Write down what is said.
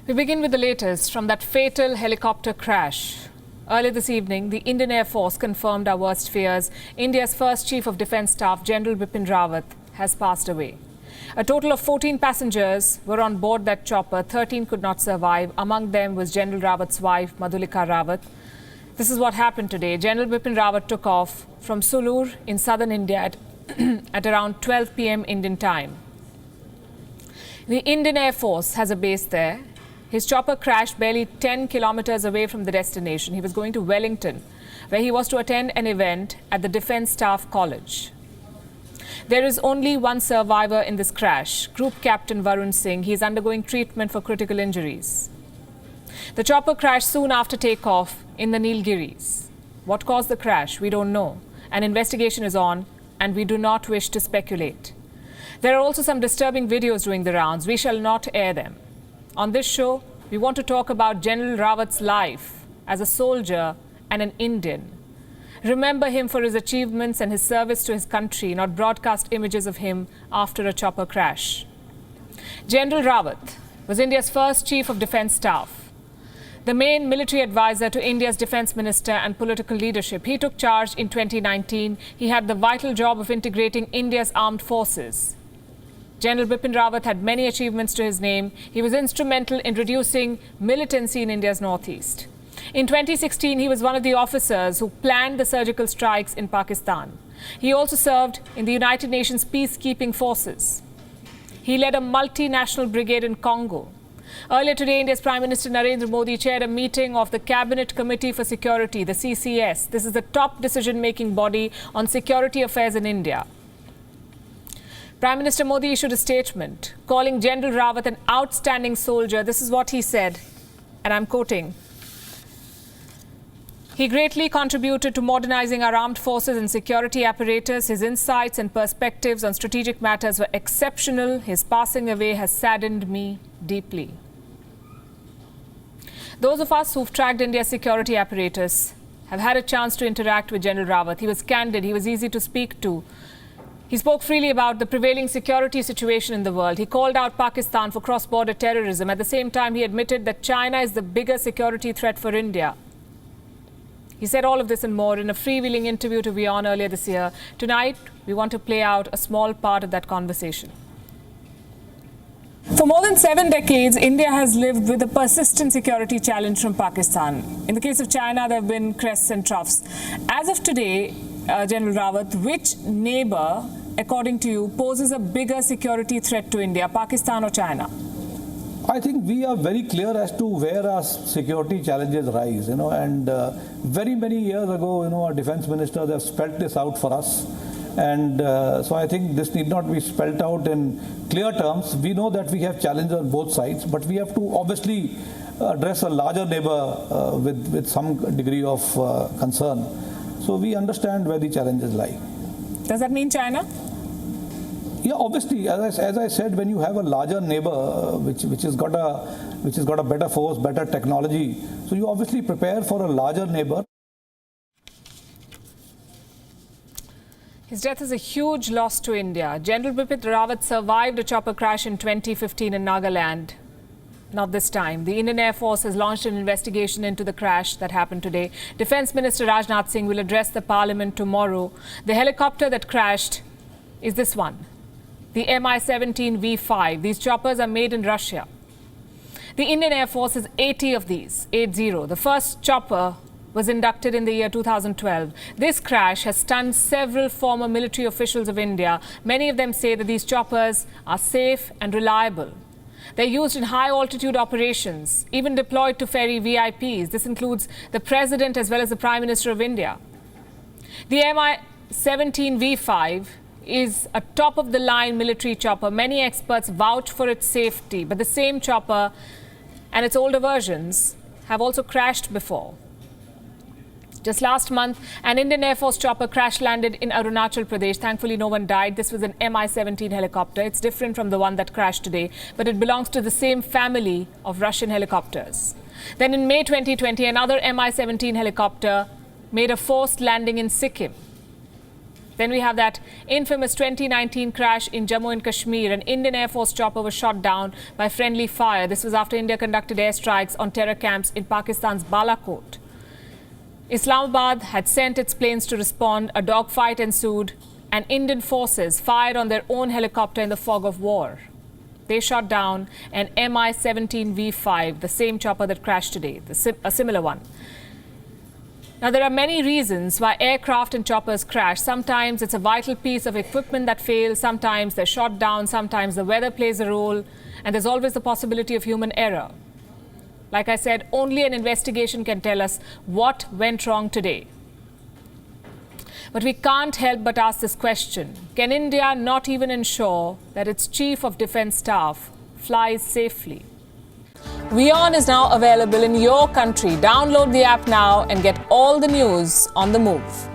We begin with the latest from that fatal helicopter crash. Earlier this evening, the Indian Air Force confirmed our worst fears. India's first Chief of Defence Staff, General Bipin Rawat, has passed away. A total of 14 passengers were on board that chopper. 13 could not survive. Among them was General Rawat's wife, Madhulika Rawat. This is what happened today. General Bipin Rawat took off from Sulur in southern India at around 12 p.m. Indian time. The Indian Air Force has a base there. His chopper crashed barely 10 kilometers away from the destination. He was going to Wellington, where he was to attend an event at the Defence Staff College. There is only one survivor in this crash, Group Captain Varun Singh. He is undergoing treatment for critical injuries. The chopper crashed soon after takeoff in the Nilgiris. What caused the crash? We don't know. An investigation is on, and we do not wish to speculate. There are also some disturbing videos doing the rounds. We shall not air them. On this show, we want to talk about General Rawat's life as a soldier and an Indian. Remember him for his achievements and his service to his country, not broadcast images of him after a chopper crash. General Rawat was India's first Chief of Defence Staff, the main military advisor to India's Defence Minister and political leadership. He took charge in 2019. He had the vital job of integrating India's armed forces. General Bipin Rawat had many achievements to his name. He was instrumental in reducing militancy in India's northeast. In 2016, he was one of the officers who planned the surgical strikes in Pakistan. He also served in the United Nations peacekeeping forces. He led a multinational brigade in Congo. Earlier today, India's Prime Minister Narendra Modi chaired a meeting of the Cabinet Committee for Security, the CCS. This is the top decision-making body on security affairs in India. Prime Minister Modi issued a statement calling General Rawat an outstanding soldier. This is what he said, and I'm quoting. He greatly contributed to modernizing our armed forces and security apparatus. His insights and perspectives on strategic matters were exceptional. His passing away has saddened me deeply. Those of us who've tracked India's security apparatus have had a chance to interact with General Rawat. He was candid. He was easy to speak to. He spoke freely about the prevailing security situation in the world. He called out Pakistan for cross-border terrorism. At the same time, he admitted that China is the bigger security threat for India. He said all of this and more in a freewheeling interview to WION earlier this year. Tonight, we want to play out a small part of that conversation. For more than 7 decades, India has lived with a persistent security challenge from Pakistan. In the case of China, there have been crests and troughs. As of today, General Rawat, which neighbor, according to you, poses a bigger security threat to India, Pakistan or China? I think we are very clear as to where our security challenges rise, and very many years ago, our defense ministers have spelled this out for us. And so I think this need not be spelled out in clear terms. We know that we have challenges on both sides, but we have to obviously address a larger neighbor with some degree of concern. So we understand where the challenges lie. Does that mean China? Yeah, obviously, as I said, when you have a larger neighbor which has got a better force, better technology, so you obviously prepare for a larger neighbor. His death is a huge loss to India. General Bipin Rawat survived a chopper crash in 2015 in Nagaland. Not this time. The Indian Air Force has launched an investigation into the crash that happened today. Defence Minister Rajnath Singh will address the Parliament tomorrow. The helicopter that crashed is this one, the Mi-17 V5. These choppers are made in Russia. The Indian Air Force has 80 of these, 80. The first chopper was inducted in the year 2012. This crash has stunned several former military officials of India. Many of them say that these choppers are safe and reliable. They're used in high-altitude operations, even deployed to ferry VIPs. This includes the President as well as the Prime Minister of India. The Mi-17 V5 is a top-of-the-line military chopper. Many experts vouch for its safety, but the same chopper and its older versions have also crashed before. Just last month, an Indian Air Force chopper crash-landed in Arunachal Pradesh. Thankfully, no one died. This was an Mi-17 helicopter. It's different from the one that crashed today, but it belongs to the same family of Russian helicopters. Then in May 2020, another Mi-17 helicopter made a forced landing in Sikkim. Then we have that infamous 2019 crash in Jammu and Kashmir. An Indian Air Force chopper was shot down by friendly fire. This was after India conducted airstrikes on terror camps in Pakistan's Balakot. Islamabad had sent its planes to respond. A dogfight ensued, and Indian forces fired on their own helicopter in the fog of war. They shot down an Mi-17 V5, the same chopper that crashed today, a similar one. Now, there are many reasons why aircraft and choppers crash. Sometimes it's a vital piece of equipment that fails. Sometimes they're shot down. Sometimes the weather plays a role. And there's always the possibility of human error. Like I said, only an investigation can tell us what went wrong today. But we can't help but ask this question. Can India not even ensure that its Chief of Defence Staff flies safely? WION is now available in your country. Download the app now and get all the news on the move.